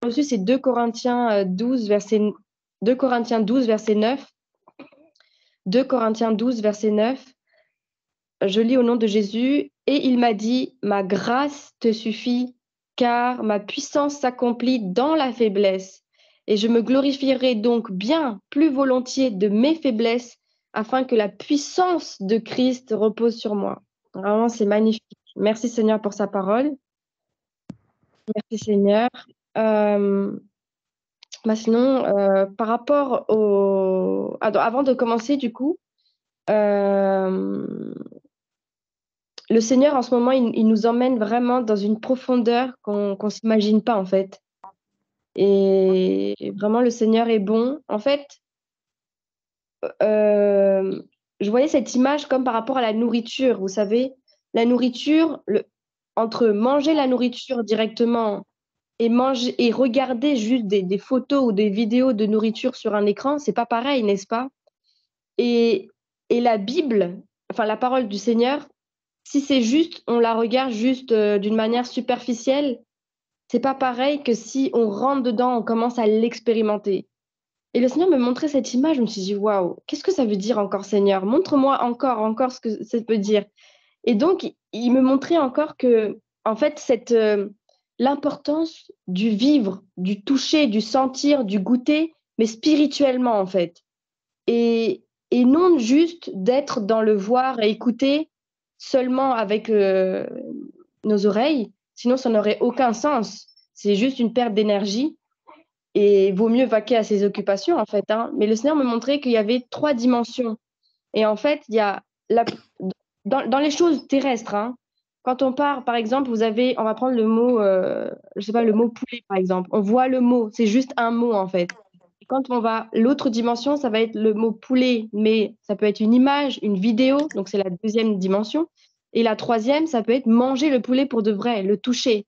reçu, c'est 2 Corinthiens 12, verset 9. 2 Corinthiens 12, verset 9. Je lis au nom de Jésus. Et il m'a dit, ma grâce te suffit, car ma puissance s'accomplit dans la faiblesse. Et je me glorifierai donc bien plus volontiers de mes faiblesses, afin que la puissance de Christ repose sur moi. Vraiment, c'est magnifique. Merci Seigneur pour sa parole. Merci Seigneur. Euh, sinon, par rapport au... Avant de commencer, du coup, euh, le Seigneur, en ce moment, il nous emmène vraiment dans une profondeur qu'on s'imagine pas, en fait. Et vraiment, le Seigneur est bon. En fait, euh, je voyais cette image comme par rapport à la nourriture. Vous savez, la nourriture, entre manger la nourriture directement et manger et regarder juste des photos ou des vidéos de nourriture sur un écran, c'est pas pareil, n'est-ce pas? Et, et la Bible, enfin la parole du Seigneur, si c'est juste, on la regarde juste d'une manière superficielle, c'est pas pareil que si on rentre dedans, on commence à l'expérimenter. Et le Seigneur me montrait cette image, je me suis dit, waouh, qu'est-ce que ça veut dire encore, Seigneur? Montre-moi encore ce que ça peut dire. Et donc, il me montrait encore que, en fait, l'importance du vivre, du toucher, du sentir, du goûter, mais spirituellement, en fait. Et non juste d'être dans le voir et écouter seulement avec nos oreilles, sinon ça n'aurait aucun sens. C'est juste une perte d'énergie et vaut mieux vaquer à ses occupations, en fait, hein. Mais le Seigneur me montrait qu'il y avait 3 dimensions. Et en fait, il y a la, dans les choses terrestres, hein, quand on part, par exemple, on va prendre le mot, je sais pas, le mot poulet, par exemple. On voit le mot, c'est juste un mot, en fait. Et quand on va, l'autre dimension, ça va être le mot poulet, mais ça peut être une image, une vidéo, donc c'est la deuxième dimension. Et la troisième, ça peut être manger le poulet pour de vrai, le toucher.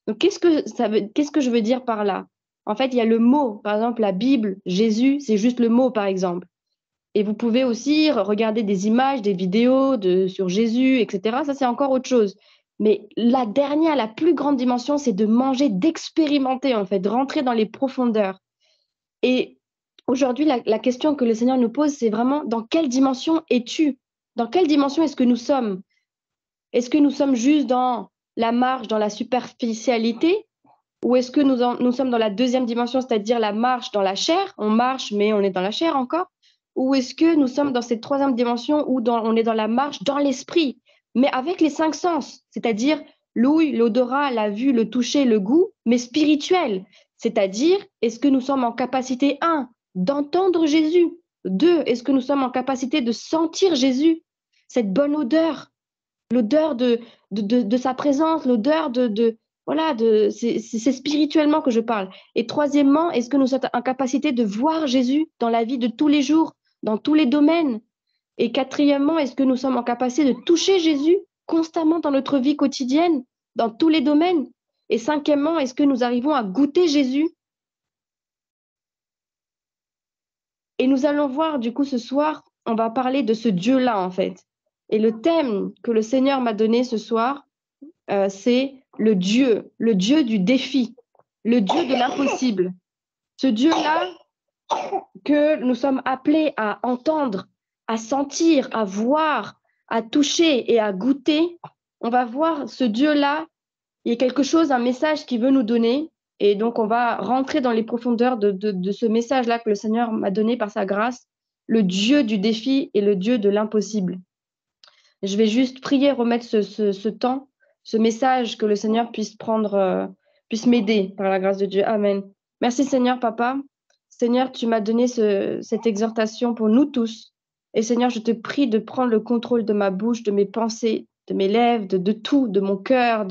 Donc, qu'est-ce que je veux dire par là? En fait, il y a le mot, par exemple, la Bible, Jésus, c'est juste le mot, par exemple. Et vous pouvez aussi regarder des images, des vidéos sur Jésus, etc. Ça, c'est encore autre chose. Mais la dernière, la plus grande dimension, c'est de manger, d'expérimenter, en fait, de rentrer dans les profondeurs. Et aujourd'hui, la question que le Seigneur nous pose, c'est vraiment dans quelle dimension es-tu? Dans quelle dimension est-ce que nous sommes? Est-ce que nous sommes juste dans la marche, dans la superficialité? Ou est-ce que nous sommes dans la deuxième dimension, c'est-à-dire la marche dans la chair? On marche, mais on est dans la chair encore. Ou est-ce que nous sommes dans cette troisième dimension où on est dans la marche dans l'esprit, mais avec les 5 sens, c'est-à-dire l'ouïe, l'odorat, la vue, le toucher, le goût, mais spirituel. C'est-à-dire, est-ce que nous sommes en capacité, un, d'entendre Jésus? Deux, est-ce que nous sommes en capacité de sentir Jésus? Cette bonne odeur, l'odeur de sa présence, l'odeur voilà, c'est spirituellement que je parle. Et troisièmement, est-ce que nous sommes en capacité de voir Jésus dans la vie de tous les jours, dans tous les domaines? Et quatrièmement, est-ce que nous sommes en capacité de toucher Jésus constamment dans notre vie quotidienne, dans tous les domaines? Et cinquièmement, est-ce que nous arrivons à goûter Jésus? Et nous allons voir, du coup, ce soir, on va parler de ce Dieu-là, en fait. Et le thème que le Seigneur m'a donné ce soir, c'est le Dieu du défi, le Dieu de l'impossible. Ce Dieu-là que nous sommes appelés à entendre, à sentir, à voir, à toucher et à goûter, on va voir ce Dieu-là, il y a quelque chose, un message qu'il veut nous donner. Et donc, on va rentrer dans les profondeurs de ce message-là que le Seigneur m'a donné par sa grâce, le Dieu du défi et le Dieu de l'impossible. Je vais juste prier, remettre ce temps, ce message, que le Seigneur puisse prendre, puisse m'aider par la grâce de Dieu. Amen. Merci Seigneur, Papa. Seigneur, tu m'as donné cette exhortation pour nous tous. Et Seigneur, je te prie de prendre le contrôle de ma bouche, de mes pensées, de mes lèvres, de tout, de mon cœur.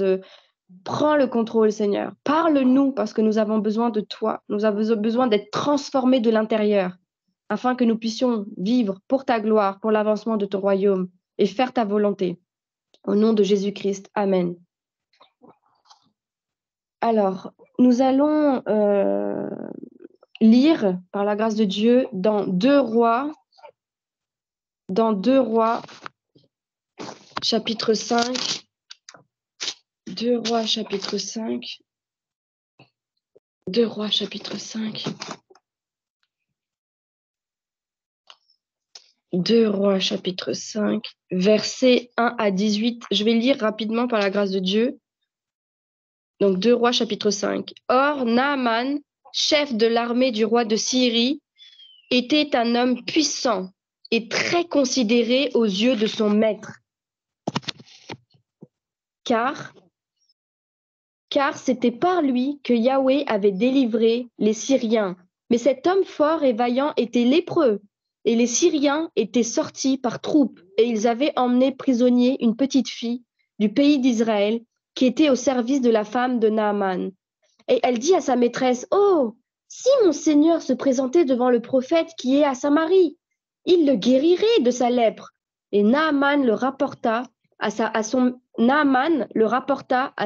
Prends le contrôle, Seigneur. Parle-nous parce que nous avons besoin de toi. Nous avons besoin d'être transformés de l'intérieur afin que nous puissions vivre pour ta gloire, pour l'avancement de ton royaume et faire ta volonté. Au nom de Jésus-Christ. Amen. Alors, nous allons lire, par la grâce de Dieu, dans 2 Rois, chapitre 5. 2 Rois, chapitre 5. 2 Rois, chapitre 5. 2 Rois, chapitre 5, versets 1 à 18. Je vais lire rapidement par la grâce de Dieu. Donc 2 Rois, chapitre 5. Or, Naaman, chef de l'armée du roi de Syrie, était un homme puissant et très considéré aux yeux de son maître. Car c'était par lui que Yahweh avait délivré les Syriens. Mais cet homme fort et vaillant était lépreux, et les Syriens étaient sortis par troupes, et ils avaient emmené prisonnier une petite fille du pays d'Israël qui était au service de la femme de Naaman. Et elle dit à sa maîtresse, « Oh, si mon Seigneur se présentait devant le prophète qui est à Samarie, il le guérirait de sa lèpre. » Et Naaman le rapporta à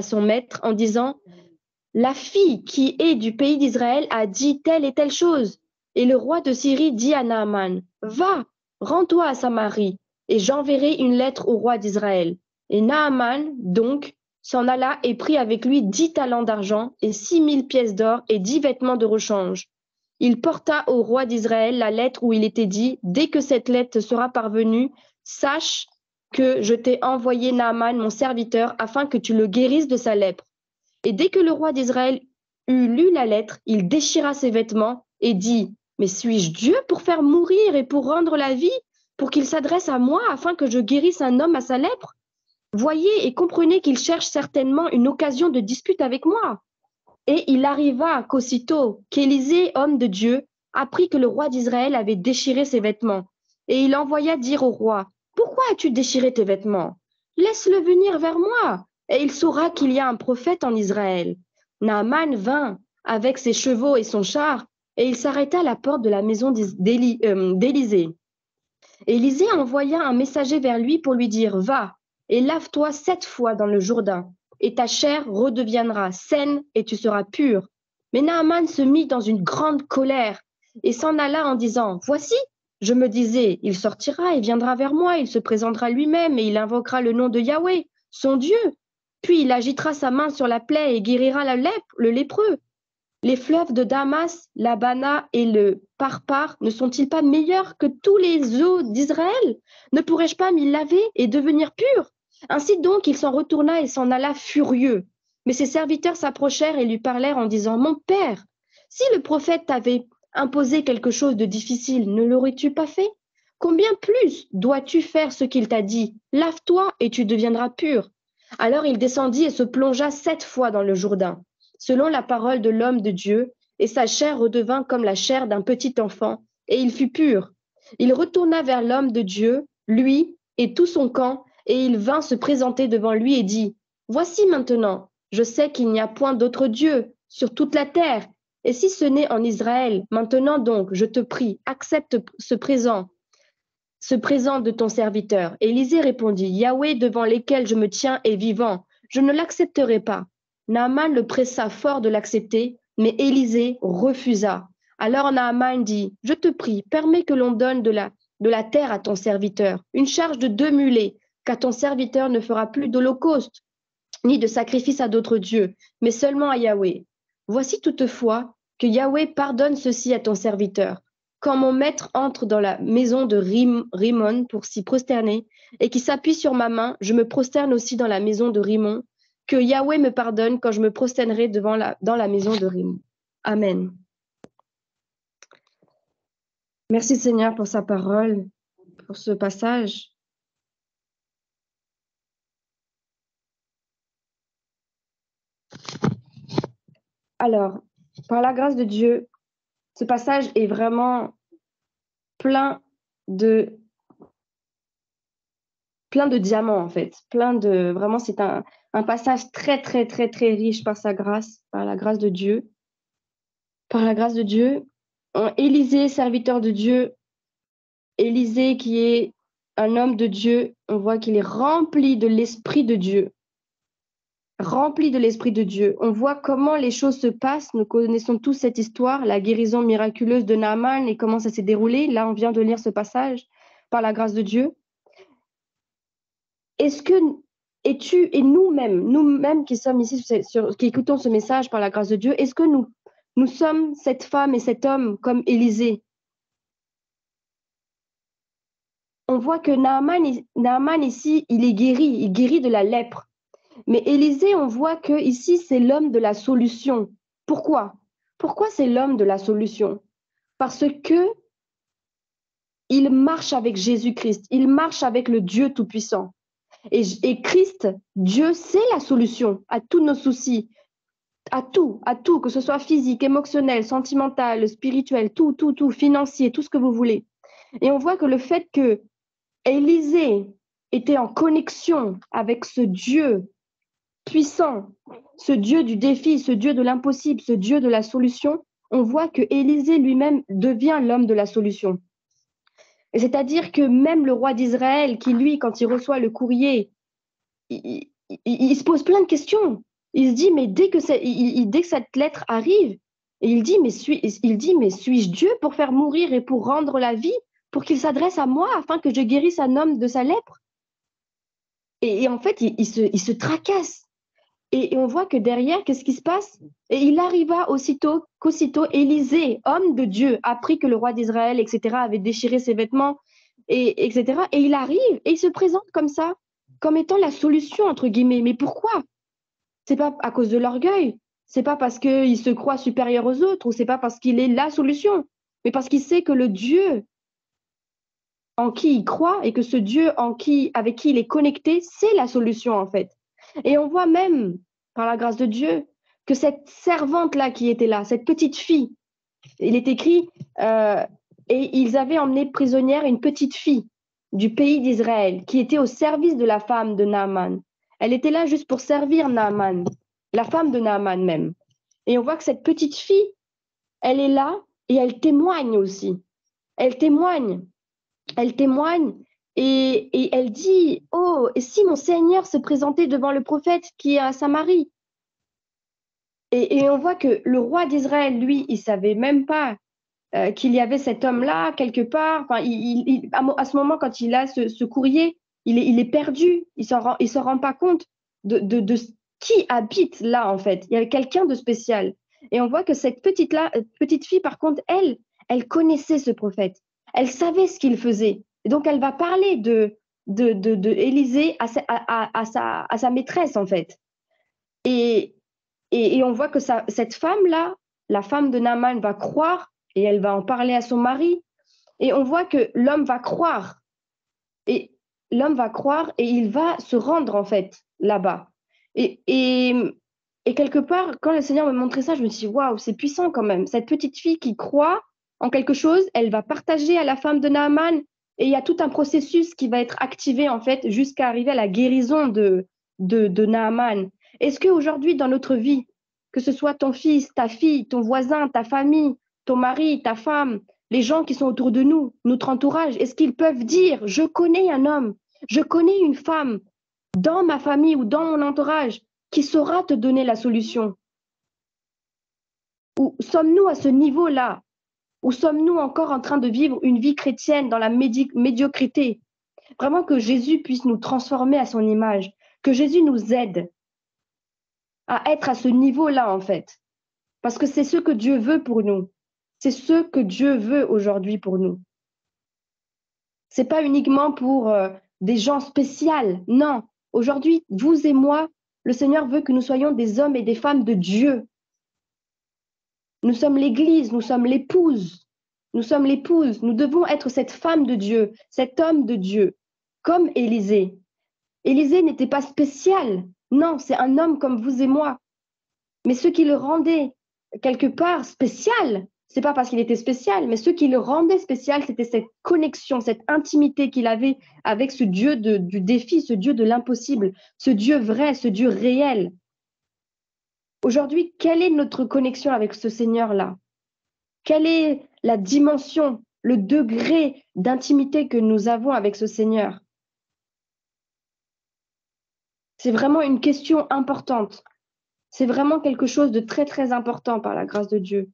son maître en disant, « La fille qui est du pays d'Israël a dit telle et telle chose. » Et le roi de Syrie dit à Naaman, « Va, rends-toi à Samarie, et j'enverrai une lettre au roi d'Israël. » Et Naaman, donc, s'en alla et prit avec lui 10 talents d'argent et 6 000 pièces d'or et 10 vêtements de rechange. Il porta au roi d'Israël la lettre où il était dit, « Dès que cette lettre sera parvenue, sache que je t'ai envoyé Naaman, mon serviteur, afin que tu le guérisses de sa lèpre. » Et dès que le roi d'Israël eut lu la lettre, il déchira ses vêtements et dit, « Mais suis-je Dieu pour faire mourir et pour rendre la vie, pour qu'il s'adresse à moi afin que je guérisse un homme à sa lèpre? Voyez et comprenez qu'il cherche certainement une occasion de dispute avec moi. » Et il arriva qu'aussitôt qu'Élisée, homme de Dieu, apprit que le roi d'Israël avait déchiré ses vêtements. Et il envoya dire au roi, « Pourquoi as-tu déchiré tes vêtements? Laisse-le venir vers moi, et il saura qu'il y a un prophète en Israël. » Naaman vint avec ses chevaux et son char, et il s'arrêta à la porte de la maison d'Élisée. Élisée envoya un messager vers lui pour lui dire, « Va et lave-toi 7 fois dans le Jourdain, et ta chair redeviendra saine et tu seras pur. » Mais Naaman se mit dans une grande colère et s'en alla en disant, « Voici, je me disais, il sortira et viendra vers moi, il se présentera lui-même et il invoquera le nom de Yahweh, son Dieu. Puis il agitera sa main sur la plaie et guérira le lépreux. Les fleuves de Damas, l'Abana et le Parpar ne sont-ils pas meilleurs que tous les eaux d'Israël? Ne pourrais-je pas m'y laver et devenir pur? » Ainsi donc, il s'en retourna et s'en alla furieux. Mais ses serviteurs s'approchèrent et lui parlèrent en disant, « Mon père, si le prophète t'avait imposé quelque chose de difficile, ne l'aurais-tu pas fait? Combien plus dois-tu faire ce qu'il t'a dit? Lave-toi et tu deviendras pur. » Alors il descendit et se plongea 7 fois dans le Jourdain, selon la parole de l'homme de Dieu, et sa chair redevint comme la chair d'un petit enfant, et il fut pur. Il retourna vers l'homme de Dieu, lui et tout son camp, et il vint se présenter devant lui et dit, « Voici maintenant, je sais qu'il n'y a point d'autre Dieu sur toute la terre, et si ce n'est en Israël, maintenant donc, je te prie, accepte ce présent de ton serviteur. » Élisée répondit, « Yahweh devant lesquels je me tiens est vivant, je ne l'accepterai pas. » Naaman le pressa fort de l'accepter, mais Élisée refusa. Alors Naaman dit, « Je te prie, permets que l'on donne de la terre à ton serviteur, une charge de 2 mulets, car ton serviteur ne fera plus d'holocauste, ni de sacrifice à d'autres dieux, mais seulement à Yahweh. Voici toutefois que Yahweh pardonne ceci à ton serviteur. Quand mon maître entre dans la maison de Rimon pour s'y prosterner, et qui s'appuie sur ma main, je me prosterne aussi dans la maison de Rimon. Que Yahweh me pardonne quand je me prosternerai dans la maison de Rimon. Amen. Merci Seigneur pour sa parole, pour ce passage. Alors, par la grâce de Dieu, ce passage est vraiment plein de diamants en fait, vraiment c'est un passage très très très très riche par sa grâce, par la grâce de Dieu. Par la grâce de Dieu, Élisée, serviteur de Dieu, Élisée qui est un homme de Dieu, on voit qu'il est rempli de l'Esprit de Dieu. Rempli de l'Esprit de Dieu. On voit comment les choses se passent. Nous connaissons tous cette histoire, la guérison miraculeuse de Naaman et comment ça s'est déroulé. Là, on vient de lire ce passage par la grâce de Dieu. Est-ce que et nous-mêmes qui sommes ici, qui écoutons ce message par la grâce de Dieu, est-ce que nous Nous sommes cette femme et cet homme comme Élisée. On voit que Naaman ici, il guérit de la lèpre. Mais Élisée, on voit que ici, c'est l'homme de la solution. Pourquoi? Pourquoi c'est l'homme de la solution? Parce que il marche avec Jésus-Christ, il marche avec le Dieu Tout-Puissant. Et Christ, Dieu, c'est la solution à tous nos soucis, à tout, que ce soit physique, émotionnel, sentimental, spirituel, tout, financier, tout ce que vous voulez. Et on voit que le fait que Élisée était en connexion avec ce Dieu puissant, ce Dieu du défi, ce Dieu de l'impossible, ce Dieu de la solution, on voit que Élisée lui-même devient l'homme de la solution. Et c'est-à-dire que même le roi d'Israël, qui lui, quand il reçoit le courrier, il se pose plein de questions. Il se dit, mais dès que cette lettre arrive, et il dit, mais suis-je Dieu pour faire mourir et pour rendre la vie, pour qu'il s'adresse à moi afin que je guérisse un homme de sa lèpre? Et en fait, il se tracasse. Et on voit que derrière, qu'est-ce qui se passe? Et il arriva qu'aussitôt Élisée, homme de Dieu, apprit que le roi d'Israël, etc., avait déchiré ses vêtements, etc. Et il arrive et il se présente comme ça, comme étant la solution, entre guillemets. Mais pourquoi? C'est pas à cause de l'orgueil, c'est pas parce qu'il se croit supérieur aux autres, ou c'est pas parce qu'il est la solution, mais parce qu'il sait que le Dieu en qui il croit et que ce Dieu avec qui il est connecté, c'est la solution en fait. Et on voit même, par la grâce de Dieu, que cette servante-là qui était là, cette petite fille, il est écrit, et ils avaient emmené prisonnière une petite fille du pays d'Israël qui était au service de la femme de Naaman. Elle était là juste pour servir Naaman, la femme de Naaman même. Et on voit que cette petite fille, elle est là et elle témoigne aussi. Elle témoigne et elle dit, oh, et si mon Seigneur se présentait devant le prophète qui est à Samarie? Et on voit que le roi d'Israël, lui, il savait même pas qu'il y avait cet homme-là quelque part. Enfin, à ce moment, quand il a ce courrier, il est perdu. Il se rend pas compte de qui habite là, en fait. Il y avait quelqu'un de spécial. Et on voit que cette petite fille, par contre, elle connaissait ce prophète. Elle savait ce qu'il faisait. Et donc, elle va parler de Élisée à sa maîtresse, en fait. Et, et on voit que cette femme-là, la femme de Naaman, va croire et elle va en parler à son mari. Et on voit que l'homme va croire. Et l'homme va croire et il va se rendre, en fait, là-bas. Et quelque part, quand le Seigneur me montrait ça, je me suis dit, waouh, c'est puissant quand même. Cette petite fille qui croit en quelque chose, elle va partager à la femme de Naaman. Et il y a tout un processus qui va être activé, en fait, jusqu'à arriver à la guérison de Naaman. Est-ce qu'aujourd'hui, dans notre vie, que ce soit ton fils, ta fille, ton voisin, ta famille, ton mari, ta femme, les gens qui sont autour de nous, notre entourage, est-ce qu'ils peuvent dire, je connais un homme, je connais une femme dans ma famille ou dans mon entourage qui saura te donner la solution? Ou sommes-nous à ce niveau-là? Ou sommes-nous encore en train de vivre une vie chrétienne dans la médiocrité? Vraiment que Jésus puisse nous transformer à son image, que Jésus nous aide à être à ce niveau-là, en fait. Parce que c'est ce que Dieu veut pour nous. C'est ce que Dieu veut aujourd'hui pour nous. C'est pas uniquement pour des gens spéciaux. Non. Aujourd'hui, vous et moi, le Seigneur veut que nous soyons des hommes et des femmes de Dieu. Nous sommes l'Église, nous sommes l'épouse. Nous sommes l'épouse. Nous devons être cette femme de Dieu, cet homme de Dieu, comme Élisée. Élisée n'était pas spécial. Non, c'est un homme comme vous et moi. Mais ce qui le rendait quelque part spécial, c'est pas parce qu'il était spécial, mais ce qui le rendait spécial, c'était cette connexion, cette intimité qu'il avait avec ce Dieu du défi, ce Dieu de l'impossible, ce Dieu vrai, ce Dieu réel. Aujourd'hui, quelle est notre connexion avec ce Seigneur-là? Quelle est la dimension, le degré d'intimité que nous avons avec ce Seigneur? C'est vraiment une question importante. C'est vraiment quelque chose de très, très important par la grâce de Dieu.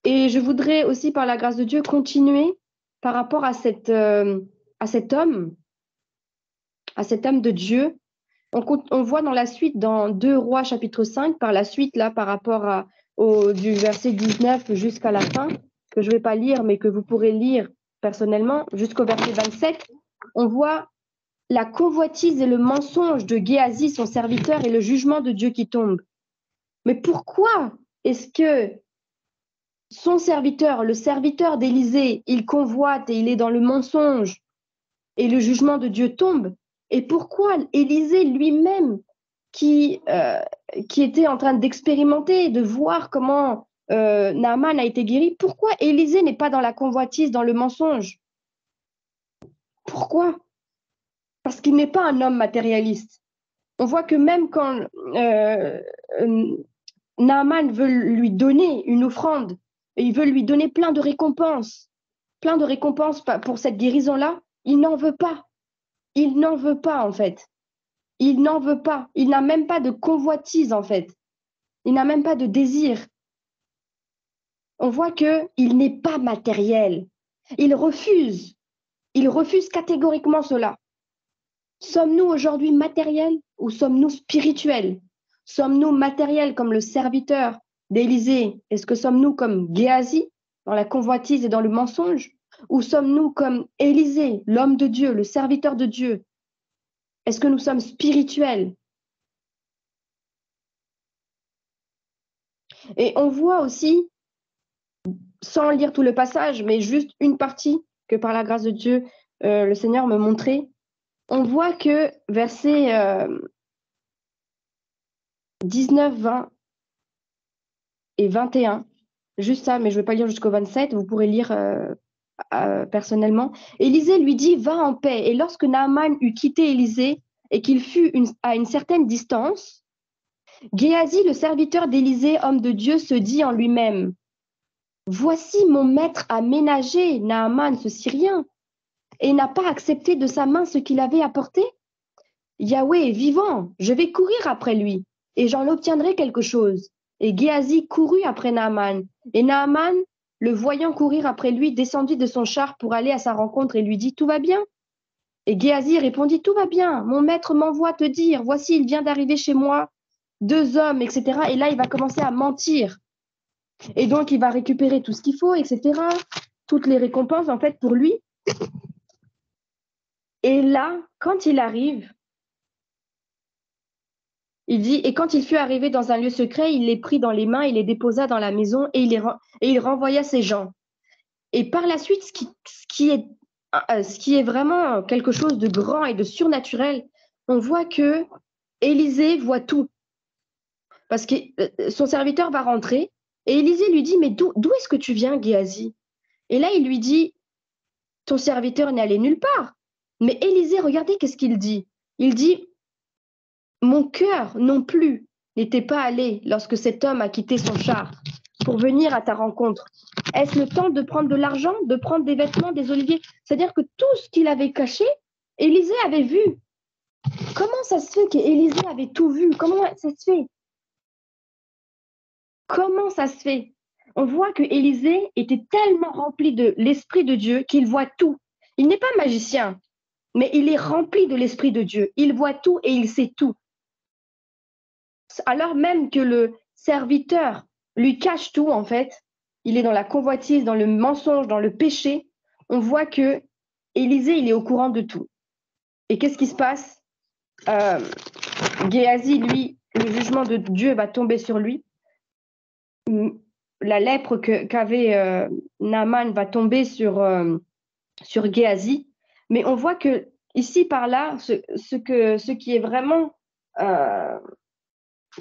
Et je voudrais aussi, par la grâce de Dieu, continuer par rapport à cet homme de Dieu. On voit dans la suite, dans 2 Rois chapitre 5, par la suite, là, par rapport du verset 19 jusqu'à la fin, que je ne vais pas lire, mais que vous pourrez lire personnellement, jusqu'au verset 27, on voit la convoitise et le mensonge de Géasi, son serviteur, et le jugement de Dieu qui tombe. Mais pourquoi est-ce que son serviteur, le serviteur d'Élisée, il convoite et il est dans le mensonge et le jugement de Dieu tombe? Et pourquoi Élisée lui-même, qui était en train d'expérimenter, de voir comment Naaman a été guéri, pourquoi Élisée n'est pas dans la convoitise, dans le mensonge? Pourquoi? Parce qu'il n'est pas un homme matérialiste. On voit que même quand Naaman veut lui donner une offrande, et il veut lui donner plein de récompenses pour cette guérison-là, il n'en veut pas. Il n'en veut pas, en fait. Il n'en veut pas. Il n'a même pas de convoitise, en fait. Il n'a même pas de désir. On voit qu'il n'est pas matériel. Il refuse catégoriquement cela. Sommes-nous aujourd'hui matériels ou sommes-nous spirituels? Sommes-nous matériels comme le serviteur d'Élisée? Est-ce que sommes-nous comme Géasi, dans la convoitise et dans le mensonge? Ou sommes-nous comme Élisée, l'homme de Dieu, le serviteur de Dieu? Est-ce que nous sommes spirituels? Et on voit aussi, sans lire tout le passage, mais juste une partie que par la grâce de Dieu, le Seigneur me montrait, on voit que versets 19, 20 et 21, juste ça, mais je ne vais pas lire jusqu'au 27, vous pourrez lire personnellement. Élisée lui dit, va en paix. Et lorsque Naaman eut quitté Élisée et qu'il fut à une certaine distance, Géasi, le serviteur d'Élisée, homme de Dieu, se dit en lui-même, voici mon maître a ménagé Naaman, ce Syrien, et n'a pas accepté de sa main ce qu'il avait apporté. Yahweh est vivant, je vais courir après lui, et j'en obtiendrai quelque chose. Et Géasi courut après Naaman. Et Naaman, le voyant courir après lui, descendit de son char pour aller à sa rencontre et lui dit, tout va bien? Et Géasi répondit, tout va bien, mon maître m'envoie te dire, voici, il vient d'arriver chez moi, 2 hommes, etc. Et là, il va commencer à mentir. Et donc, il va récupérer tout ce qu'il faut, etc. Toutes les récompenses, en fait, pour lui. Et là, quand il arrive, il dit, et quand il fut arrivé dans un lieu secret, il les prit dans les mains, il les déposa dans la maison et il renvoya ses gens. Et par la suite, ce qui est vraiment quelque chose de grand et de surnaturel, on voit que Élisée voit tout. Parce que son serviteur va rentrer et Élisée lui dit, mais d'où est-ce que tu viens, Géasi? Et là, il lui dit, ton serviteur n'est allé nulle part. Mais Élisée, regardez qu'est-ce qu'il dit. Il dit, mon cœur non plus n'était pas allé lorsque cet homme a quitté son char pour venir à ta rencontre. Est-ce le temps de prendre de l'argent, de prendre des vêtements, des oliviers? C'est-à-dire que tout ce qu'il avait caché, Élisée avait vu. Comment ça se fait qu'Élisée avait tout vu? Comment ça se fait? Comment ça se fait? On voit que Élisée était tellement rempli de l'Esprit de Dieu qu'il voit tout. Il n'est pas magicien, mais il est rempli de l'Esprit de Dieu. Il voit tout et il sait tout. Alors même que le serviteur lui cache tout, en fait, il est dans la convoitise, dans le mensonge, dans le péché, on voit que Élisée, il est au courant de tout. Et qu'est-ce qui se passe? Géasi, lui, le jugement de Dieu va tomber sur lui. La lèpre qu'avait Naaman va tomber sur Géasi. Mais on voit que ici, par là, ce qui est vraiment...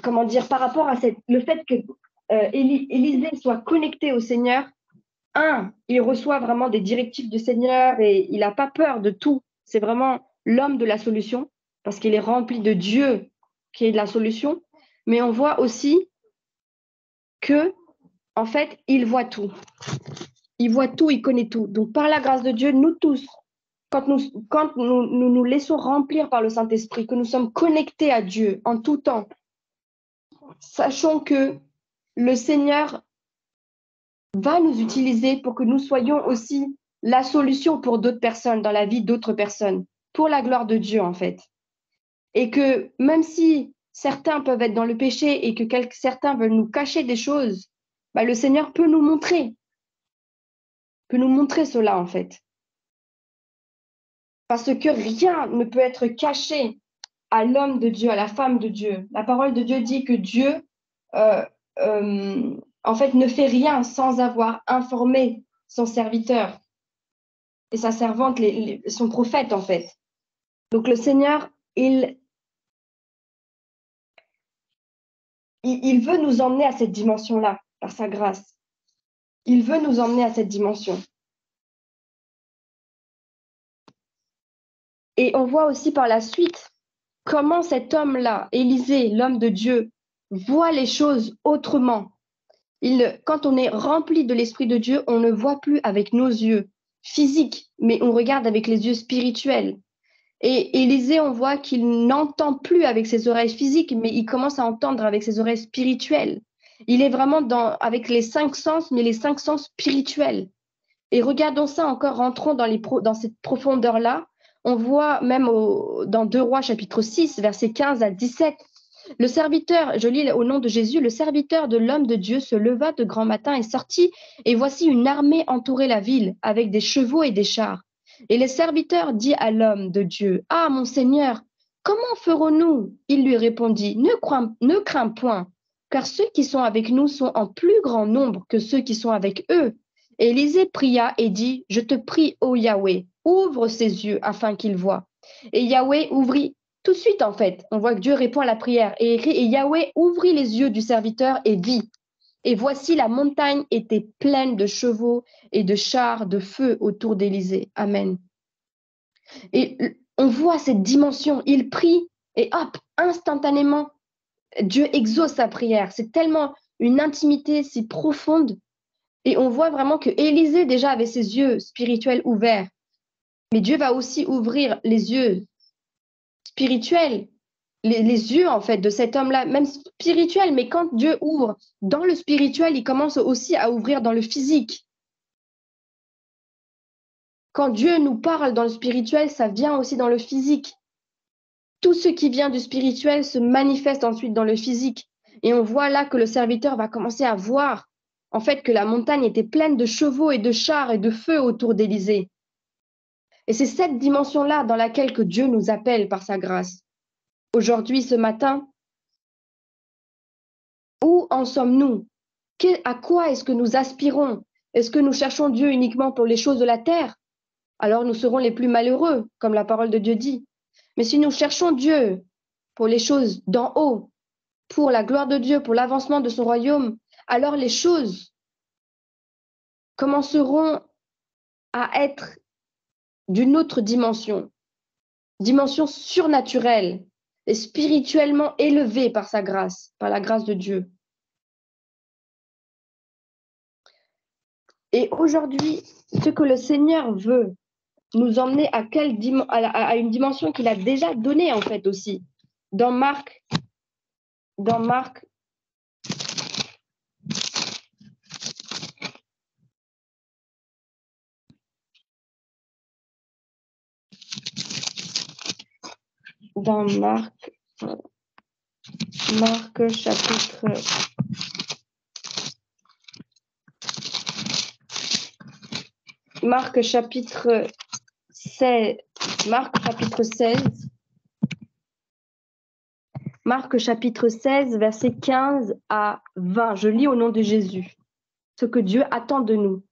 comment dire, par rapport à le fait que Élisée soit connecté au Seigneur, il reçoit vraiment des directives du Seigneur et il n'a pas peur de tout. C'est vraiment l'homme de la solution parce qu'il est rempli de Dieu qui est de la solution. Mais on voit aussi que, en fait, il voit tout. Il voit tout, il connaît tout. Donc, par la grâce de Dieu, nous tous, quand nous laissons remplir par le Saint-Esprit, que nous sommes connectés à Dieu en tout temps, sachons que le Seigneur va nous utiliser pour que nous soyons aussi la solution pour d'autres personnes, dans la vie d'autres personnes, pour la gloire de Dieu en fait. Et que même si certains peuvent être dans le péché et que certains veulent nous cacher des choses, bah, le Seigneur peut nous montrer cela en fait. Parce que rien ne peut être caché à l'homme de Dieu, à la femme de Dieu. La parole de Dieu dit que Dieu, euh, en fait, ne fait rien sans avoir informé son serviteur et sa servante, son prophète, en fait. Donc le Seigneur, il veut nous emmener à cette dimension-là, par sa grâce. Il veut nous emmener à cette dimension. Et on voit aussi par la suite comment cet homme-là, Élisée, l'homme de Dieu, voit les choses autrement. Quand on est rempli de l'Esprit de Dieu, on ne voit plus avec nos yeux physiques, mais on regarde avec les yeux spirituels. Et Élisée, on voit qu'il n'entend plus avec ses oreilles physiques, mais il commence à entendre avec ses oreilles spirituelles. Il est vraiment avec les 5 sens, mais les 5 sens spirituels. Et regardons ça encore, rentrons dans cette profondeur-là. On voit même dans 2 Rois chapitre 6, versets 15 à 17, le serviteur, je lis au nom de Jésus, le serviteur de l'homme de Dieu se leva de grand matin et sortit, et voici une armée entourait la ville, avec des chevaux et des chars. Et le serviteur dit à l'homme de Dieu, « Ah, mon Seigneur, comment ferons-nous » Il lui répondit, « Ne crains point, car ceux qui sont avec nous sont en plus grand nombre que ceux qui sont avec eux. » Et Élisée pria et dit, « Je te prie, ô Yahweh, ouvre ses yeux afin qu'il voie. » Et Yahweh ouvrit tout de suite, en fait. On voit que Dieu répond à la prière et écrit, « Et Yahweh ouvrit les yeux du serviteur et vit. Et voici la montagne était pleine de chevaux et de chars de feu autour d'Élisée. » Amen. Et on voit cette dimension. Il prie et hop, instantanément, Dieu exauce sa prière. C'est tellement une intimité si profonde. Et on voit vraiment que Élisée déjà avait ses yeux spirituels ouverts. Mais Dieu va aussi ouvrir les yeux spirituels, les yeux en fait de cet homme-là, même spirituel. Mais quand Dieu ouvre dans le spirituel, il commence aussi à ouvrir dans le physique. Quand Dieu nous parle dans le spirituel, ça vient aussi dans le physique. Tout ce qui vient du spirituel se manifeste ensuite dans le physique. Et on voit là que le serviteur va commencer à voir en fait que la montagne était pleine de chevaux et de chars et de feu autour d'Élisée. Et c'est cette dimension-là dans laquelle que Dieu nous appelle par sa grâce. Aujourd'hui, ce matin, où en sommes-nous? À quoi est-ce que nous aspirons? Est-ce que nous cherchons Dieu uniquement pour les choses de la terre? Alors nous serons les plus malheureux, comme la parole de Dieu dit. Mais si nous cherchons Dieu pour les choses d'en haut, pour la gloire de Dieu, pour l'avancement de son royaume, alors les choses commenceront à être d'une autre dimension surnaturelle et spirituellement élevée par sa grâce, par la grâce de Dieu. Et aujourd'hui, ce que le Seigneur veut nous emmener à une dimension qu'il a déjà donnée en fait aussi. Dans Marc Marc chapitre 16, versets 15 à 20. Je lis au nom de Jésus. Ce que Dieu attend de nous.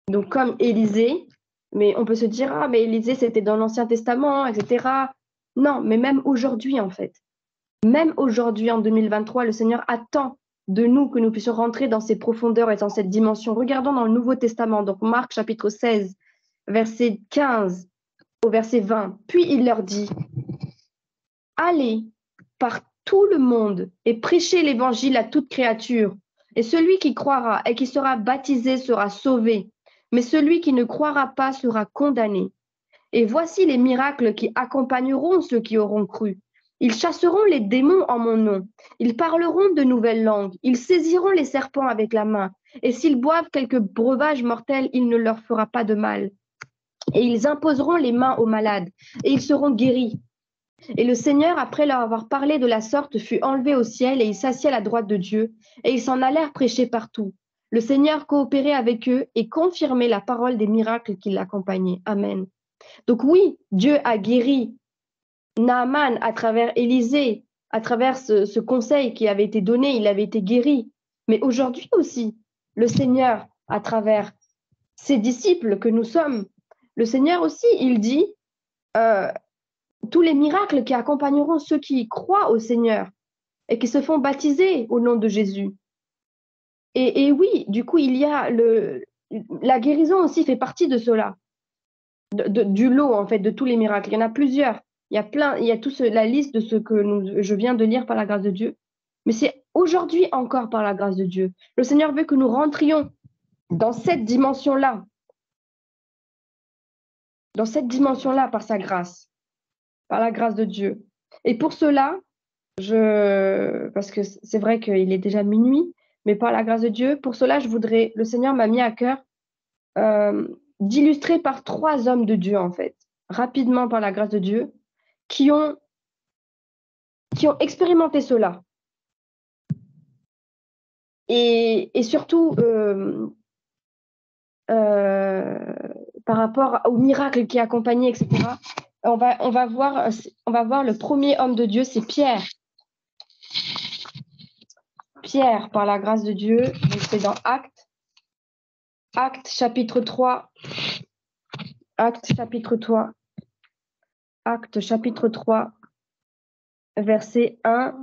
Donc comme Élisée, mais on peut se dire, ah, mais Élisée, c'était dans l'Ancien Testament, etc. Non, mais même aujourd'hui, en fait. Même aujourd'hui, en 2023, le Seigneur attend de nous que nous puissions rentrer dans ces profondeurs et dans cette dimension. Regardons dans le Nouveau Testament, donc Marc chapitre 16, verset 15 au verset 20. Puis il leur dit, allez par tout le monde et prêchez l'évangile à toute créature. Et celui qui croira et qui sera baptisé sera sauvé, mais celui qui ne croira pas sera condamné. Et voici les miracles qui accompagneront ceux qui auront cru. Ils chasseront les démons en mon nom. Ils parleront de nouvelles langues. Ils saisiront les serpents avec la main. Et s'ils boivent quelque breuvage mortel, il ne leur fera pas de mal. Et ils imposeront les mains aux malades, et ils seront guéris. Et le Seigneur, après leur avoir parlé de la sorte, fut enlevé au ciel et il s'assit à la droite de Dieu, et ils s'en allèrent prêcher partout. Le Seigneur coopérait avec eux et confirmait la parole des miracles qui l'accompagnaient. Amen. Donc oui, Dieu a guéri Naaman à travers Élisée, à travers ce conseil qui avait été donné, il avait été guéri. Mais aujourd'hui aussi, le Seigneur, à travers ses disciples que nous sommes, le Seigneur aussi, il dit euh, tous les miracles qui accompagneront ceux qui croient au Seigneur et qui se font baptiser au nom de Jésus. Et oui, du coup, il y a la guérison aussi fait partie de cela, du lot en fait, de tous les miracles. Il y en a plusieurs. Il y a la liste de ce que je viens de lire par la grâce de Dieu. Mais c'est aujourd'hui encore par la grâce de Dieu. Le Seigneur veut que nous rentrions dans cette dimension-là par sa grâce, par la grâce de Dieu. Et pour cela, parce que c'est vrai qu'il est déjà minuit, mais par la grâce de Dieu, pour cela, le Seigneur m'a mis à cœur d'illustrer par 3 hommes de Dieu, en fait, rapidement par la grâce de Dieu, qui ont expérimenté cela. Et surtout, par rapport aux miracles qui accompagnaient, etc., on va voir le premier homme de Dieu, c'est Pierre. Pierre, par la grâce de Dieu, donc c'est dans Actes chapitre 3. Actes chapitre 3. Actes chapitre 3, versets 1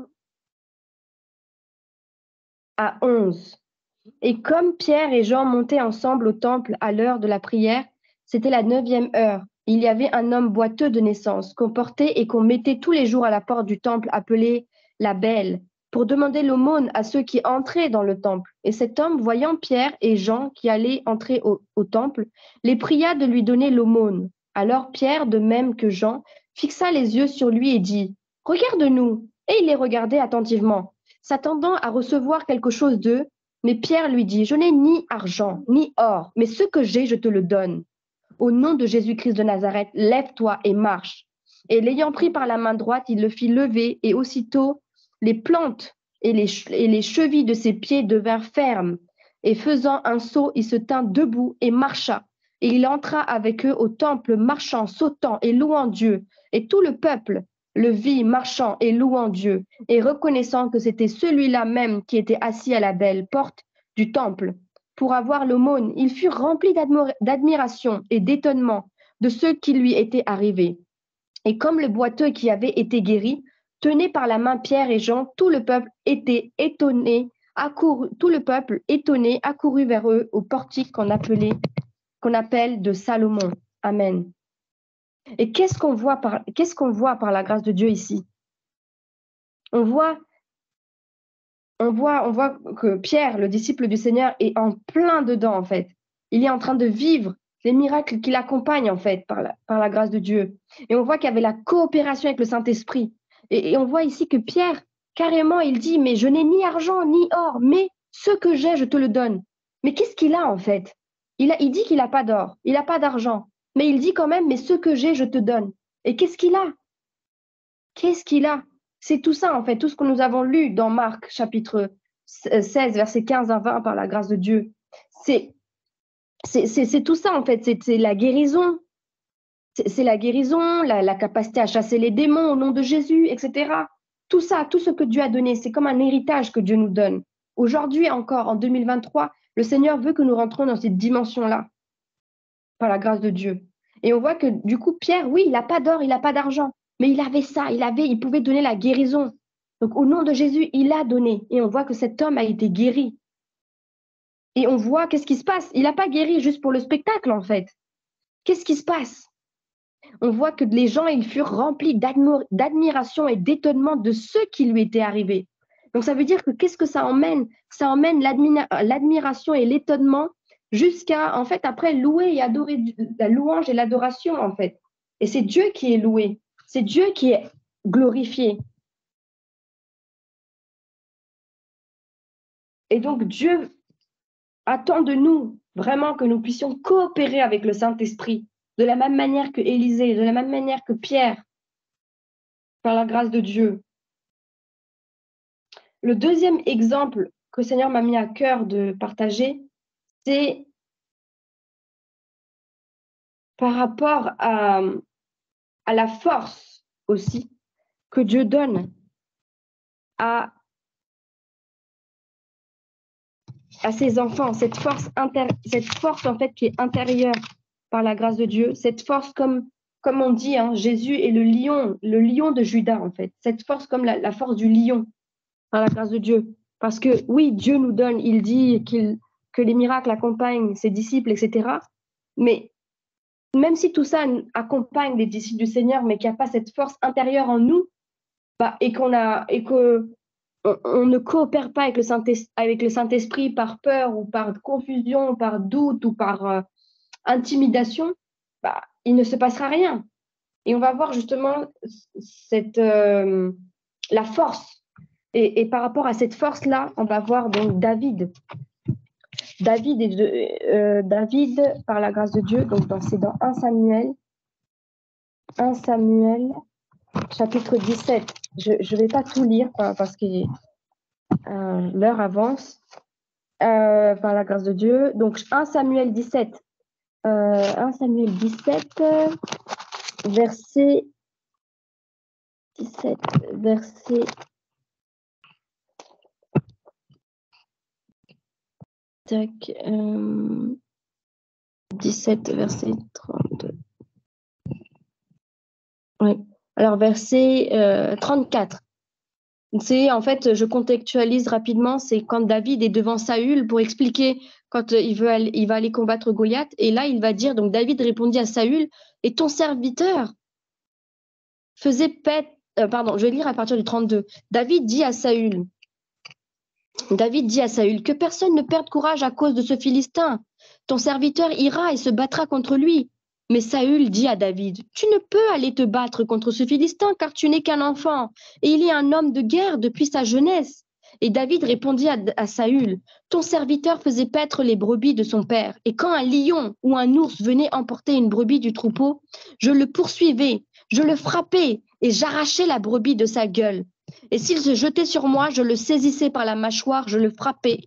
à 11. Et comme Pierre et Jean montaient ensemble au temple à l'heure de la prière, c'était la 9e heure. Il y avait un homme boiteux de naissance qu'on portait et qu'on mettait tous les jours à la porte du temple appelé la Belle, pour demander l'aumône à ceux qui entraient dans le temple. Et cet homme, voyant Pierre et Jean qui allaient entrer au temple, les pria de lui donner l'aumône. Alors Pierre, de même que Jean, fixa les yeux sur lui et dit « Regarde-nous !» Et il les regardait attentivement, s'attendant à recevoir quelque chose d'eux. Mais Pierre lui dit « Je n'ai ni argent, ni or, mais ce que j'ai, je te le donne. Au nom de Jésus-Christ de Nazareth, lève-toi et marche. » Et l'ayant pris par la main droite, il le fit lever, et aussitôt les plantes et les chevilles de ses pieds devinrent fermes. Et faisant un saut, il se tint debout et marcha. Et il entra avec eux au temple, marchant, sautant et louant Dieu. Et tout le peuple le vit marchant et louant Dieu, et reconnaissant que c'était celui-là même qui était assis à la belle porte du temple pour avoir l'aumône. Ils furent remplis d'admiration et d'étonnement de ce qui lui était arrivé. Et comme le boiteux qui avait été guéri tenait par la main Pierre et Jean, tout le peuple étonné accourut vers eux au portique qu'on appelle de Salomon. Amen. Et qu'est-ce qu'on voit par la grâce de Dieu ici? On voit que Pierre, le disciple du Seigneur, est en plein dedans, en fait. Il est en train de vivre les miracles qui l'accompagnent, en fait, par la grâce de Dieu. Et on voit qu'il y avait la coopération avec le Saint-Esprit. Et on voit ici que Pierre, carrément, il dit, mais je n'ai ni argent, ni or, mais ce que j'ai, je te le donne. Mais qu'est-ce qu'il a, en fait? Il dit qu'il n'a pas d'or, il n'a pas d'argent, mais il dit quand même, mais ce que j'ai, je te donne. Et qu'est-ce qu'il a? Qu'est-ce qu'il a? C'est tout ça, en fait, tout ce que nous avons lu dans Marc, chapitre 16, versets 15 à 20, par la grâce de Dieu. C'est tout ça, en fait. C'est la guérison. C'est la guérison, la capacité à chasser les démons au nom de Jésus, etc. Tout ça, tout ce que Dieu a donné, c'est comme un héritage que Dieu nous donne. Aujourd'hui encore, en 2023, le Seigneur veut que nous rentrons dans cette dimension-là, par la grâce de Dieu. Et on voit que, du coup, Pierre, oui, il n'a pas d'or, il n'a pas d'argent, mais il avait ça, il pouvait donner la guérison. Donc, au nom de Jésus, il a donné. Et on voit que cet homme a été guéri. Et on voit, qu'est-ce qui se passe? Il n'a pas guéri juste pour le spectacle, en fait. Qu'est-ce qui se passe? On voit que les gens, ils furent remplis d'admiration et d'étonnement de ce qui lui était arrivé. Donc, ça veut dire que qu'est-ce que ça emmène? Ça emmène l'admiration et l'étonnement jusqu'à, en fait, après, louer et adorer la louange et l'adoration, en fait. Et c'est Dieu qui est loué. C'est Dieu qui est glorifié. Et donc, Dieu attend de nous vraiment que nous puissions coopérer avec le Saint-Esprit de la même manière que Élisée, de la même manière que Pierre. par la grâce de Dieu. Le deuxième exemple que le Seigneur m'a mis à cœur de partager, c'est par rapport à la force aussi que Dieu donne à ses enfants, cette force en fait qui est intérieure par la grâce de Dieu, cette force comme on dit, hein, Jésus est le lion de Juda en fait, cette force comme la force du lion par la grâce de Dieu. Parce que oui, Dieu nous donne, il dit que les miracles accompagnent ses disciples, etc. Mais même si tout ça accompagne les disciples du Seigneur, mais qu'il n'y a pas cette force intérieure en nous, bah, et qu'on ne coopère pas avec le Saint-Esprit par peur ou par confusion, par doute ou par intimidation, bah, il ne se passera rien. Et on va voir justement la force. Et par rapport à cette force-là, on va voir donc David. David, par la grâce de Dieu, donc c'est dans 1 Samuel, chapitre 17. Je ne vais pas tout lire parce que l'heure avance. Par la grâce de Dieu. Donc 1 Samuel 17. 1 Samuel 17, verset 17, verset 17, verset 32. Oui. Alors, verset 34. C'est, en fait, je contextualise rapidement, c'est quand David est devant Saül pour expliquer quand il va aller combattre Goliath. Et là, il va dire, donc David répondit à Saül, et ton serviteur faisait pardon, je vais lire à partir du 32. David dit à Saül, que personne ne perde courage à cause de ce Philistin. Ton serviteur ira et se battra contre lui. Mais Saül dit à David, tu ne peux aller te battre contre ce Philistin car tu n'es qu'un enfant et il est un homme de guerre depuis sa jeunesse. Et David répondit à Saül, ton serviteur faisait paître les brebis de son père et quand un lion ou un ours venait emporter une brebis du troupeau, je le poursuivais, je le frappais et j'arrachais la brebis de sa gueule. Et s'il se jetait sur moi, je le saisissais par la mâchoire, je le frappais,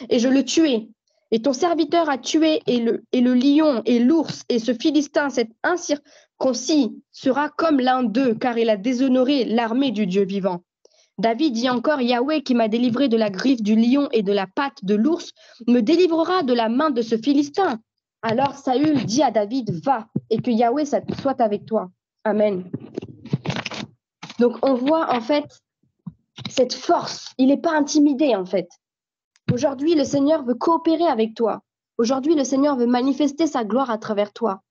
et je le tuais. Et ton serviteur a tué et le lion et l'ours et ce Philistin, cet incirconcis, sera comme l'un d'eux, car il a déshonoré l'armée du Dieu vivant. David dit encore, Yahweh qui m'a délivré de la griffe du lion et de la patte de l'ours, me délivrera de la main de ce Philistin. Alors Saül dit à David, va, et que Yahweh soit avec toi. Amen. Donc on voit en fait cette force, il n'est pas intimidé en fait. Aujourd'hui, le Seigneur veut coopérer avec toi. Aujourd'hui, le Seigneur veut manifester sa gloire à travers toi.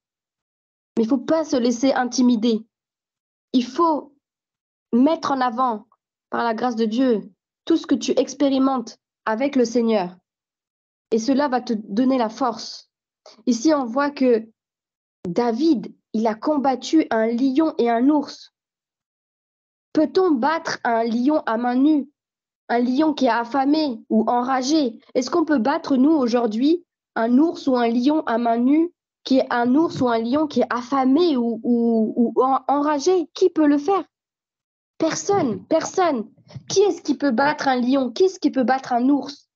Mais il ne faut pas se laisser intimider. Il faut mettre en avant, par la grâce de Dieu, tout ce que tu expérimentes avec le Seigneur. Et cela va te donner la force. Ici, on voit que David, il a combattu un lion et un ours. Peut-on battre un lion à main nue? Un lion qui est affamé ou enragé? Est-ce qu'on peut battre, nous, aujourd'hui, un ours ou un lion à main nue, qui est un ours ou un lion qui est affamé ou enragé? Qui peut le faire? Personne, personne. Qui est-ce qui peut battre un lion? Qui est-ce qui peut battre un ours?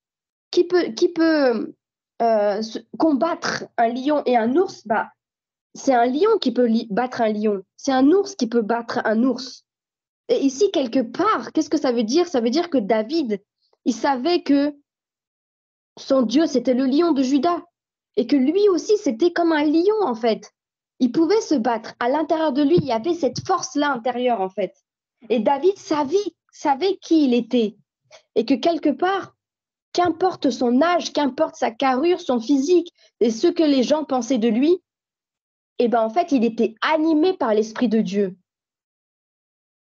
Qui peut combattre un lion et un ours? Bah, c'est un lion qui peut battre un lion. C'est un ours qui peut battre un ours. Et ici, quelque part, qu'est-ce que ça veut dire? Ça veut dire que David, il savait que son Dieu, c'était le lion de Juda. Et que lui aussi, c'était comme un lion, en fait. Il pouvait se battre. À l'intérieur de lui, il y avait cette force-là intérieure, en fait. Et David savait qui il était. Et que quelque part, qu'importe son âge, qu'importe sa carrure, son physique, et ce que les gens pensaient de lui, eh ben, en fait, il était animé par l'Esprit de Dieu.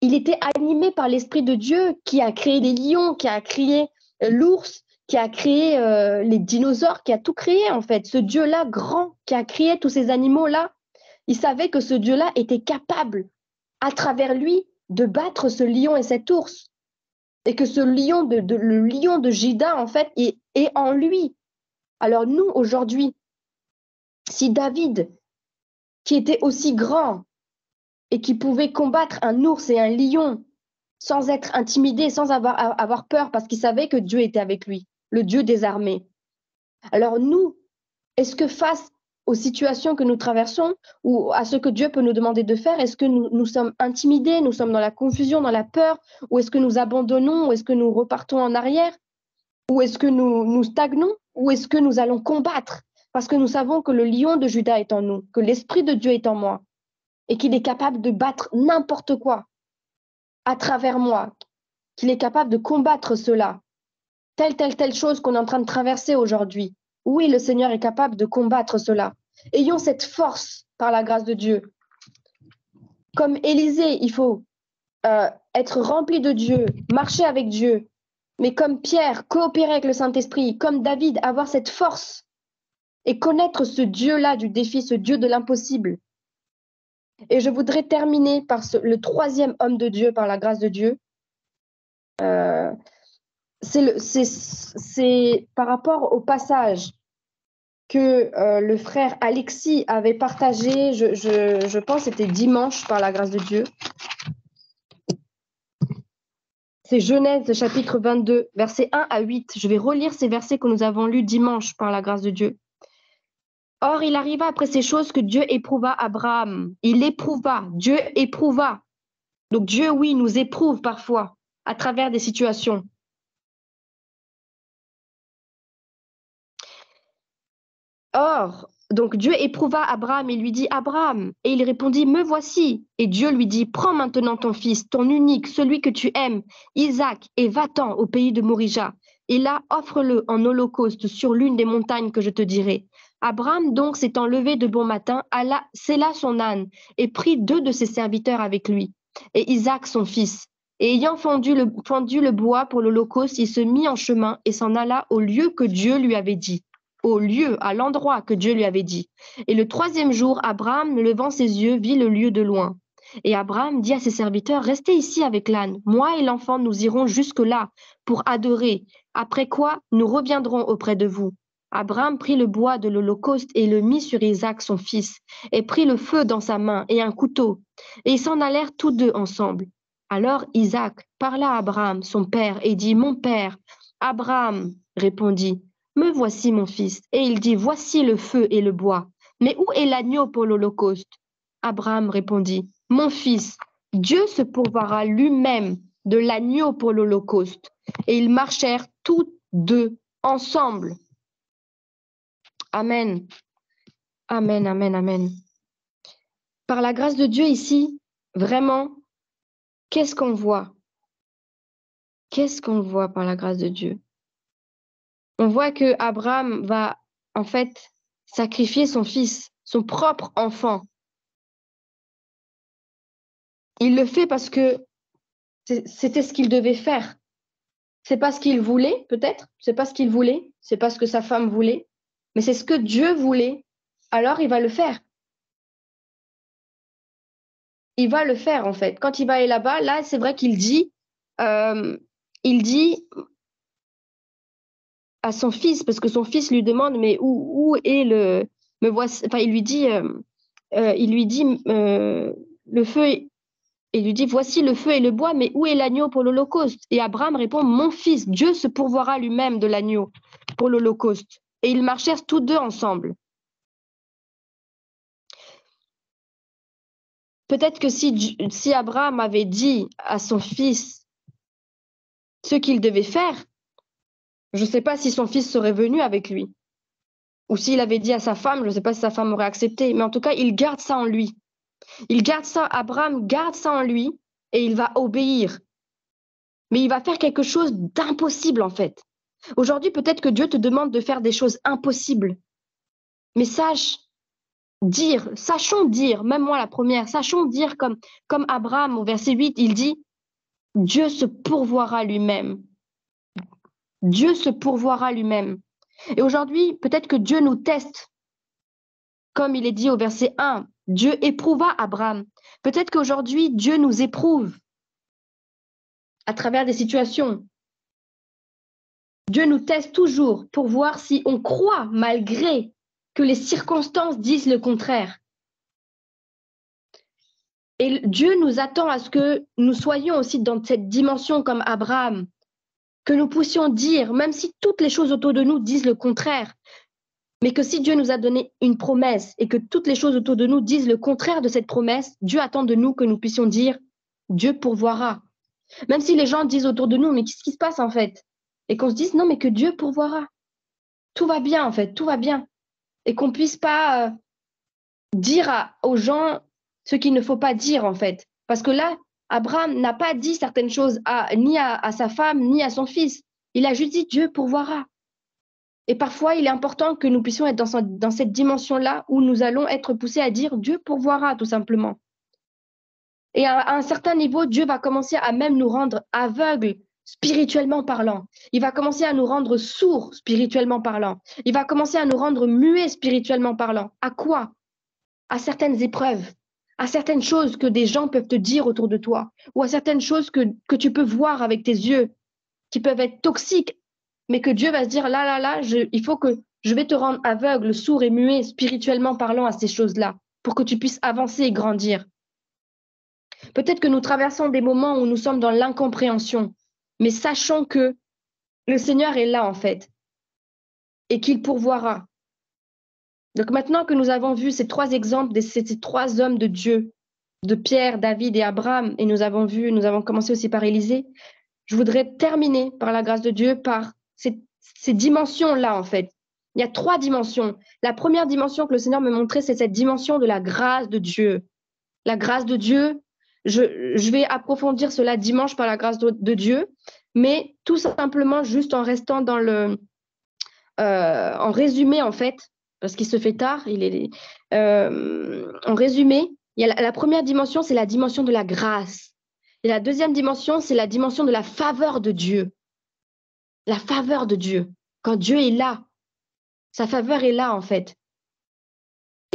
Il était animé par l'Esprit de Dieu qui a créé les lions, qui a créé l'ours, qui a créé les dinosaures, qui a tout créé en fait. Ce Dieu-là grand, qui a créé tous ces animaux-là, il savait que ce Dieu-là était capable, à travers lui, de battre ce lion et cet ours. Et que ce lion, le lion de Juda, en fait, est en lui. Alors nous, aujourd'hui, si David, qui était aussi grand, et qui pouvait combattre un ours et un lion sans être intimidé, sans avoir peur, parce qu'il savait que Dieu était avec lui, le Dieu des armées. Alors nous, est-ce que face aux situations que nous traversons ou à ce que Dieu peut nous demander de faire, est-ce que nous sommes intimidés, nous sommes dans la confusion, dans la peur, ou est-ce que nous abandonnons, ou est-ce que nous repartons en arrière, ou est-ce que nous stagnons, ou est-ce que nous allons combattre parce que nous savons que le lion de Juda est en nous, que l'Esprit de Dieu est en moi et qu'il est capable de battre n'importe quoi à travers moi, qu'il est capable de combattre cela, telle chose qu'on est en train de traverser aujourd'hui. Oui, le Seigneur est capable de combattre cela. Ayons cette force par la grâce de Dieu. Comme Élisée, il faut être rempli de Dieu, marcher avec Dieu, mais comme Pierre, coopérer avec le Saint-Esprit, comme David, avoir cette force et connaître ce Dieu-là du défi, ce Dieu de l'impossible. Et je voudrais terminer par le troisième homme de Dieu par la grâce de Dieu. C'est par rapport au passage que le frère Alexis avait partagé, je pense que c'était dimanche par la grâce de Dieu. C'est Genèse chapitre 22, versets 1 à 8. Je vais relire ces versets que nous avons lus dimanche par la grâce de Dieu. Or, il arriva après ces choses que Dieu éprouva Abraham. Il éprouva, Dieu éprouva. Donc Dieu, oui, nous éprouve parfois à travers des situations. Or, donc Dieu éprouva Abraham et lui dit, Abraham, et il répondit, me voici. Et Dieu lui dit, prends maintenant ton fils, ton unique, celui que tu aimes, Isaac, et va-t'en au pays de Morija. Et là, offre-le en holocauste sur l'une des montagnes que je te dirai. Abraham donc s'étant levé de bon matin, sella son âne, et prit 2 de ses serviteurs avec lui, et Isaac son fils. Et ayant fendu le bois pour l'holocauste, il se mit en chemin et s'en alla au lieu que Dieu lui avait dit. Au lieu, à l'endroit que Dieu lui avait dit. Et le 3e jour, Abraham, levant ses yeux, vit le lieu de loin. Et Abraham dit à ses serviteurs, restez ici avec l'âne. Moi et l'enfant, nous irons jusque-là pour adorer. Après quoi, nous reviendrons auprès de vous. Abraham prit le bois de l'holocauste et le mit sur Isaac son fils, et prit le feu dans sa main et un couteau. Et ils s'en allèrent tous 2 ensemble. Alors Isaac parla à Abraham, son père, et dit, mon père. Abraham répondit, me voici, mon fils. Et il dit, voici le feu et le bois. Mais où est l'agneau pour l'holocauste? Abraham répondit, mon fils, Dieu se pourvoira lui-même de l'agneau pour l'holocauste. Et ils marchèrent tous 2 ensemble. Amen. Amen, amen, amen. Par la grâce de Dieu ici, vraiment, qu'est-ce qu'on voit? Qu'est-ce qu'on voit par la grâce de Dieu? On voit que Abraham va en fait sacrifier son fils, son propre enfant. Il le fait parce que c'était ce qu'il devait faire. C'est pas ce qu'il voulait, peut-être. C'est pas ce qu'il voulait. C'est pas ce que sa femme voulait. Mais c'est ce que Dieu voulait. Alors il va le faire. Il va le faire en fait. Quand il va aller là-bas, là, c'est vrai qu'il dit à son fils, parce que son fils lui demande, mais où est le, me voici, enfin, il lui dit le feu, il lui dit, voici le feu et le bois, mais où est l'agneau pour l'holocauste? Et Abraham répond, mon fils, Dieu se pourvoira lui-même de l'agneau pour l'holocauste. Et ils marchèrent tous 2 ensemble. Peut-être que si Abraham avait dit à son fils ce qu'il devait faire, je ne sais pas si son fils serait venu avec lui. Ou s'il avait dit à sa femme, je ne sais pas si sa femme aurait accepté, mais en tout cas, il garde ça en lui. Il garde ça, Abraham garde ça en lui et il va obéir. Mais il va faire quelque chose d'impossible en fait. Aujourd'hui, peut-être que Dieu te demande de faire des choses impossibles. Mais sachons dire, même moi la première, sachons dire comme Abraham au verset 8, il dit, Dieu se pourvoira lui-même. Dieu se pourvoira lui-même. Et aujourd'hui, peut-être que Dieu nous teste. Comme il est dit au verset 1, Dieu éprouva Abraham. Peut-être qu'aujourd'hui, Dieu nous éprouve à travers des situations. Dieu nous teste toujours pour voir si on croit malgré que les circonstances disent le contraire. Et Dieu nous attend à ce que nous soyons aussi dans cette dimension comme Abraham, que nous puissions dire, même si toutes les choses autour de nous disent le contraire, mais que si Dieu nous a donné une promesse et que toutes les choses autour de nous disent le contraire de cette promesse, Dieu attend de nous que nous puissions dire, Dieu pourvoira. Même si les gens disent autour de nous, mais qu'est-ce qui se passe en fait? Et qu'on se dise, non, mais que Dieu pourvoira. Tout va bien en fait, tout va bien. Et qu'on ne puisse pas dire aux gens ce qu'il ne faut pas dire en fait. Parce que là, Abraham n'a pas dit certaines choses ni à sa femme, ni à son fils. Il a juste dit, Dieu pourvoira. Et parfois, il est important que nous puissions être dans cette dimension-là où nous allons être poussés à dire, Dieu pourvoira tout simplement. Et à un certain niveau, Dieu va commencer à même nous rendre aveugles spirituellement parlant. Il va commencer à nous rendre sourds spirituellement parlant. Il va commencer à nous rendre muets spirituellement parlant. À quoi? À certaines épreuves, à certaines choses que des gens peuvent te dire autour de toi, ou à certaines choses que tu peux voir avec tes yeux, qui peuvent être toxiques, mais que Dieu va se dire, là, il faut que je vais te rendre aveugle, sourd et muet spirituellement parlant à ces choses-là, pour que tu puisses avancer et grandir. Peut-être que nous traversons des moments où nous sommes dans l'incompréhension, mais sachons que le Seigneur est là en fait et qu'il pourvoira. Donc maintenant que nous avons vu ces trois exemples de ces trois hommes de Dieu, de Pierre, David et Abraham, et nous avons commencé aussi par Élisée, je voudrais terminer par la grâce de Dieu par ces dimensions-là en fait. Il y a trois dimensions. La première dimension que le Seigneur me montrait, c'est cette dimension de la grâce de Dieu. La grâce de Dieu, je vais approfondir cela dimanche par la grâce de Dieu, mais tout simplement juste en restant en résumé en fait, parce qu'il se fait tard, en résumé, il y a la première dimension, c'est la dimension de la grâce. Et la deuxième dimension, c'est la dimension de la faveur de Dieu. La faveur de Dieu. Quand Dieu est là, sa faveur est là en fait.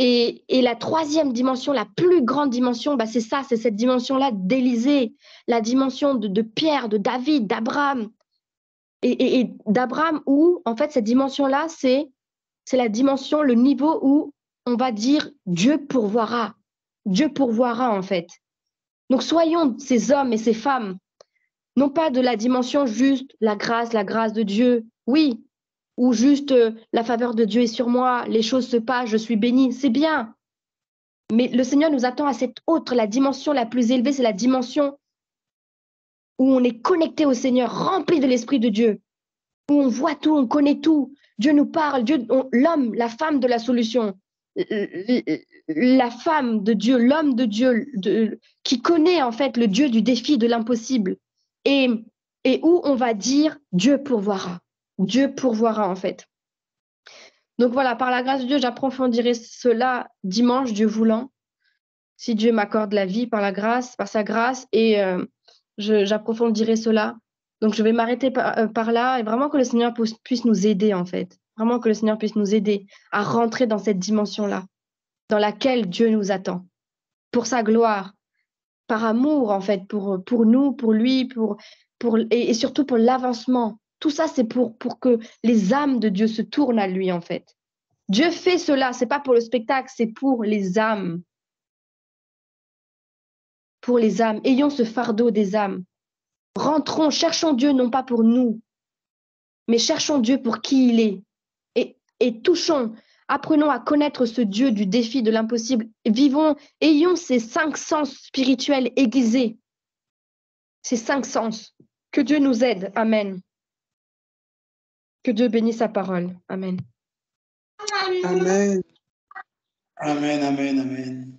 Et la troisième dimension, la plus grande dimension, c'est ça, c'est cette dimension-là d'Élisée, la dimension de Pierre, de David, d'Abraham. Et d'Abraham où, en fait, cette dimension-là, c'est la dimension, le niveau où on va dire Dieu pourvoira. Dieu pourvoira, en fait. Donc, soyons ces hommes et ces femmes, non pas de la dimension juste la grâce de Dieu, oui, ou juste la faveur de Dieu est sur moi, les choses se passent, je suis béni, c'est bien. Mais le Seigneur nous attend à cette autre, la dimension la plus élevée, c'est la dimension où on est connecté au Seigneur, rempli de l'Esprit de Dieu, où on voit tout, on connaît tout. Dieu nous parle, l'homme, la femme de la solution, la femme de Dieu, l'homme de Dieu, qui connaît en fait le Dieu du défi, de l'impossible, et où on va dire Dieu pourvoira. Dieu pourvoira en fait. Donc voilà, par la grâce de Dieu, j'approfondirai cela dimanche, Dieu voulant, si Dieu m'accorde la vie par sa grâce, et j'approfondirai cela. Donc je vais m'arrêter par là, et vraiment que le Seigneur puisse nous aider en fait. Vraiment que le Seigneur puisse nous aider à rentrer dans cette dimension-là, dans laquelle Dieu nous attend, pour sa gloire, par amour en fait, pour nous, pour lui, et surtout pour l'avancement. Tout ça, c'est pour que les âmes de Dieu se tournent à lui en fait. Dieu fait cela, c'est pas pour le spectacle, c'est pour les âmes. Pour les âmes. Ayons ce fardeau des âmes. Rentrons, cherchons Dieu non pas pour nous, mais cherchons Dieu pour qui il est. Et touchons, apprenons à connaître ce Dieu du défi, de l'impossible. Vivons, ayons ces 5 sens spirituels aiguisés. Ces 5 sens. Que Dieu nous aide. Amen. Que Dieu bénisse sa parole. Amen. Amen. Amen, amen, amen.